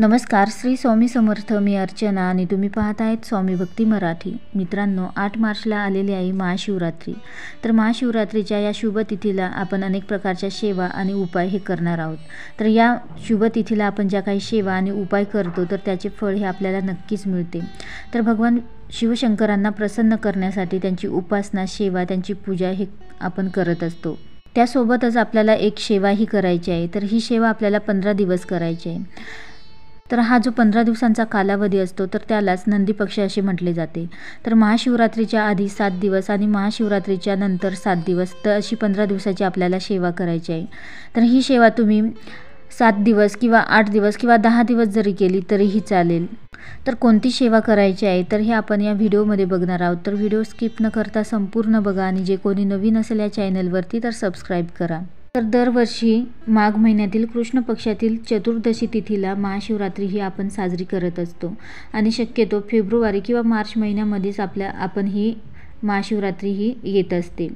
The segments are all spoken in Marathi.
नमस्कार. श्री स्वामी समर्थ. मी अर्चना आणि तुम्ही पाहत आहेत स्वामी भक्ती मराठी. मित्रांनो, 8 मार्चला आलेली आहे महाशिवरात्री. तर महाशिवरात्रीच्या या शुभतिथीला आपण अनेक प्रकारच्या सेवा आणि उपाय हे करणार आहोत. तर या शुभतिथीला आपण ज्या काही सेवा आणि उपाय करतो तर त्याचे फळ हे आपल्याला नक्कीच मिळते. तर भगवान शिवशंकरांना प्रसन्न करण्यासाठी त्यांची उपासना, सेवा, त्यांची पूजा हे आपण करत असतो. त्यासोबतच आपल्याला एक सेवाही करायची आहे. तर ही सेवा आपल्याला 15 दिवस करायची आहे. तर हा जो 15 दिवसांचा कालावधी असतो तर त्यालाच नंदी पक्ष असे म्हटले जाते. तर महाशिवरात्रीच्या आधी 7 दिवस आणि महाशिवरात्रीच्या नंतर 7 दिवस, तर अशी 15 दिवसाची आपल्याला सेवा करायची आहे. तर ही सेवा तुम्ही 7 दिवस किंवा 8 दिवस किंवा 10 दिवस जरी केली तरीही चालेल. तर कोणती सेवा करायची आहे तर हे आपण या व्हिडिओमध्ये बघणार आहोत. तर व्हिडिओ स्किप न करता संपूर्ण बघा आणि जे कोणी नवीन असेल या चॅनलवरती तर सबस्क्राईब करा. तर दरवर्षी माघ महिन्यातील कृष्ण पक्षातील चतुर्दशी तिथीला महाशिवरात्री ही आपण साजरी करत असतो आणि शक्यतो फेब्रुवारी किंवा मार्च महिन्यामध्येच आपण ही महाशिवरात्री ही येत असते.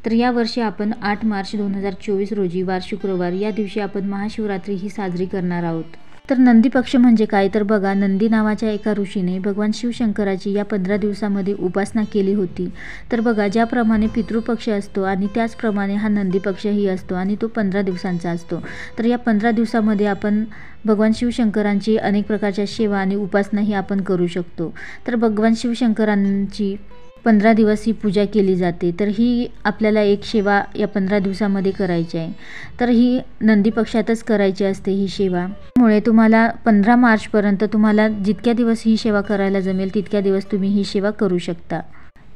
तर यावर्षी आपण 8 मार्च 2024 रोजी वार शुक्रवार या दिवशी आपण महाशिवरात्री ही साजरी करणार आहोत. तर नंदी पक्ष म्हणजे काय तर बघा, नंदी नावाच्या एका ऋषीने भगवान शिवशंकराची या 15 दिवसामध्ये उपासना केली होती. तर बघा, ज्याप्रमाणे पितृपक्ष असतो आणि त्याचप्रमाणे हा नंदी पक्षही असतो आणि तो 15 दिवसांचा असतो. तर या 15 दिवसामध्ये आपण भगवान शिवशंकरांची अनेक प्रकारच्या सेवा आणि उपासनाही आपण करू शकतो. तर भगवान शिवशंकरांची 15 दिवस ही पूजा केली जाते. तर ही आपल्याला एक सेवा या 15 दिवसामध्ये करायची आहे. तर ही नंदी पक्षातच करायची असते ही सेवा. त्यामुळे तुम्हाला 15 मार्चपर्यंत तुम्हाला जितक्या दिवस ही सेवा करायला जमेल तितक्या दिवस तुम्ही ही सेवा करू शकता.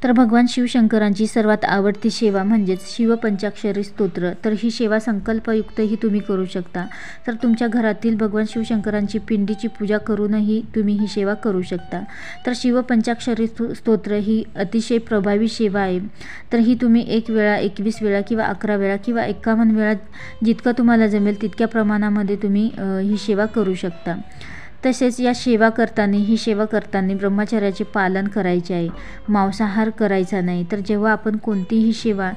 तर भगवान शिवशंकरांची सर्वात आवडती सेवा म्हणजेच शिवपंचाक्षरी स्तोत्र. तर ही सेवा संकल्पयुक्तही तुम्ही करू शकता. तर तुमच्या घरातील भगवान शिवशंकरांची पिंडीची पूजा करूनही तुम्ही ही सेवा करू शकता. तर शिवपंचाक्षरी स्तोत्र ही अतिशय प्रभावी सेवा आहे. तर ही तुम्ही 1 वेळा, 21 वेळा किंवा 11 वेळा किंवा 51 वेळा जितकं तुम्हाला जमेल तितक्या प्रमाणामध्ये तुम्ही ही सेवा करू शकता. तसेच ही सेवा करताना ब्रह्मचर्याचे पालन करायचे आहे. मांसाहार करायचा नाही. तर जेव्हा आपण कोणतीही सेवा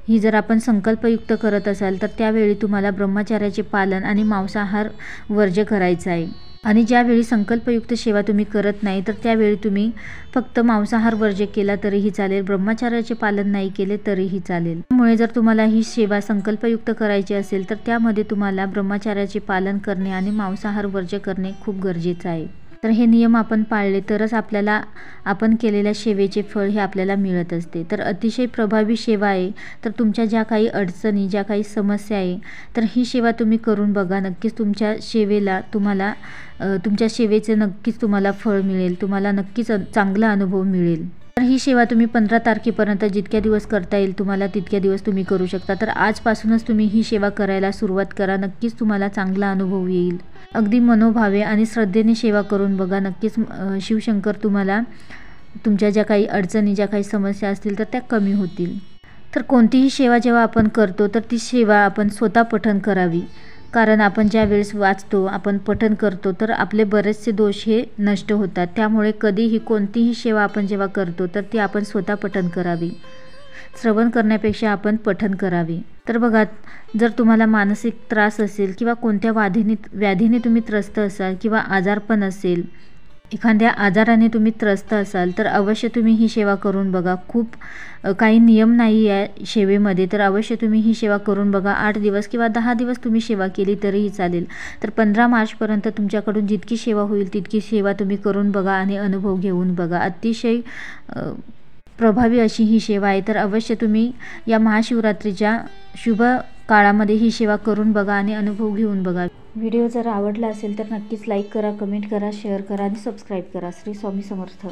ही जर आपण संकल्पयुक्त करत असाल तर त्यावेळी तुम्हाला ब्रह्मचर्याचे पालन आणि मांसाहार वर्ज्य करायचा आहे. आणि ज्यावेळी संकल्पयुक्त सेवा तुम्ही करत नाही तर त्यावेळी तुम्ही फक्त मांसाहार वर्ज्य केला तरीही चालेल, ब्रह्मचर्याचे पालन नाही केले तरीही चालेल. त्यामुळे जर तुम्हाला ही सेवा संकल्पयुक्त करायची असेल तर त्यामध्ये तुम्हाला ब्रह्मचर्याचे पालन करणे आणि मांसाहार वर्ज्य करणे खूप गरजेचं आहे. तर हे नियम आपण पाळले तरच आपल्याला आपण केलेल्या सेवेचे फळ हे आपल्याला मिळत असते. तर अतिशय प्रभावी सेवा आहे. तर तुमच्या ज्या काही अडचणी, ज्या काही समस्या आहे तर ही सेवा तुम्ही करून बघा. नक्कीच तुमच्या सेवेचे नक्कीच तुम्हाला फळ मिळेल. तुम्हाला नक्कीच चांगला अनुभव मिळेल. तर ही सेवा तुम्ही 15 तारखेपर्यंत जितक्या दिवस करता येईल तुम्हाला तितक्या दिवस तुम्ही करू शकता. तर आजपासूनच तुम्ही ही सेवा करायला सुरुवात करा. नक्कीच तुम्हाला चांगला अनुभव येईल. अगदी मनोभावे आणि श्रद्धेने सेवा करून बघा. नक्कीच शिवशंकर तुम्हाला तुमच्या ज्या काही अडचणी, ज्या काही समस्या असतील तर त्या कमी होतील. तर कोणतीही सेवा जेव्हा आपण करतो तर ती सेवा आपण स्वतः पठण करावी. कारण आपण ज्या वेळेस वाचतो, आपण पठण करतो तर आपले बरेचसे दोष हे नष्ट होतात. त्यामुळे कधीही कोणतीही सेवा आपण जेव्हा करतो तर ती आपण स्वतः पठण करावी. श्रवण करण्यापेक्षा आपण पठण करावे. तर बघा, जर तुम्हाला मानसिक त्रास असेल किंवा कोणत्या व्याधीने तुम्ही त्रस्त असाल किंवा आजारपण असेल, एखाद्या आजाराने तुम्ही त्रस्त असाल तर अवश्य तुम्ही ही सेवा करून बघा. खूप काही नियम नाही या सेवेमध्ये. तर अवश्य तुम्ही ही सेवा करून बघा. 8 दिवस किंवा 10 दिवस तुम्ही सेवा केली तरीही चालेल. तर 15 मार्चपर्यंत तुमच्याकडून जितकी सेवा होईल तितकी सेवा तुम्ही करून बघा आणि अनुभव घेऊन बघा. अतिशय प्रभावी अशी ही सेवा आहे. तर अवश्य तुम्ही या महाशिवरात्रीच्या शुभ काळामध्ये ही सेवा करून बघा आणि अनुभव घेऊन बघा. व्हिडिओ जर आवडला असेल तर नक्कीच लाईक करा, कमेंट करा, शेअर करा आणि सबस्क्राईब करा. श्री स्वामी समर्थ.